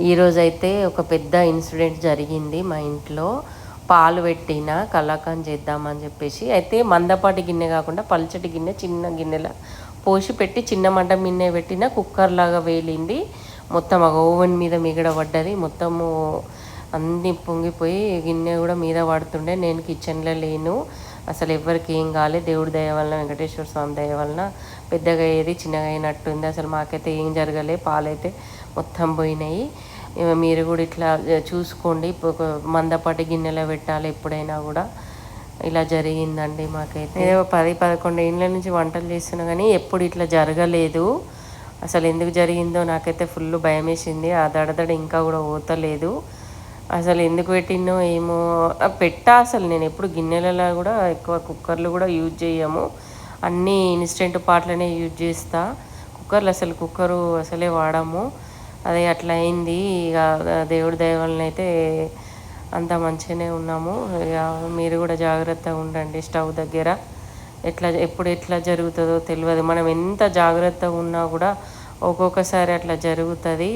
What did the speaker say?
ఈరోజైతే ఒక పెద్ద ఇన్సిడెంట్ జరిగింది మా ఇంట్లో. పాలు పెట్టిన కలాకండ్ చేద్దామని చెప్పేసి, అయితే మందపాటి గిన్నె కాకుండా పల్చటి గిన్నె, చిన్న గిన్నెల పోసి పెట్టి చిన్న మంట మిన్నే పెట్టిన కుక్కర్ లాగా వేలింది. మొత్తం ఓవెన్ మీద మిగడ పడ్డది. మొత్తము అన్నీ పొంగిపోయి గిన్నె కూడా మీద పడుతుండే. నేను కిచెన్లో లేను, అసలు ఎవరికి ఏం కాలే. దేవుడి దయ వలన, వెంకటేశ్వర స్వామి దయ వలన పెద్దగా అయ్యేది చిన్నగా అయినట్టుంది. అసలు మాకైతే ఏం జరగలే, పాలైతే మొత్తం పోయినాయి. మీరు కూడా ఇట్లా చూసుకోండి, మందపాటి గిన్నెలో పెట్టాలి ఎప్పుడైనా కూడా. ఇలా జరిగిందండి మాకైతే. 10-11 ఏళ్ళ నుంచి వంటలు చేస్తున్నా కానీ ఎప్పుడు ఇట్లా జరగలేదు. అసలు ఎందుకు జరిగిందో నాకైతే ఫుల్ భయం వేసింది. ఆ దడదడ ఇంకా కూడా పోతలేదు. అసలు ఎందుకు పెట్టినో ఏమో పెట్టా. అసలు నేను ఎప్పుడు గిన్నెలలో కూడా ఎక్కువ కుక్కర్లు కూడా యూజ్ చేయము, అన్నీ ఇన్స్టెంట్ పాట్లనే యూజ్ చేస్తా. కుక్కర్లు కుక్కరు అసలే వాడము. అదే అట్లా అయింది. ఇక దేవుడి దయ వలన అయితే అంత మంచిగానే ఉన్నాము. ఇక మీరు కూడా జాగ్రత్తగా ఉండండి స్టవ్ దగ్గర. ఎప్పుడు ఎట్లా జరుగుతుందో తెలియదు. మనం ఎంత జాగ్రత్తగా ఉన్నా కూడా ఒక్కొక్కసారి అట్లా జరుగుతుంది.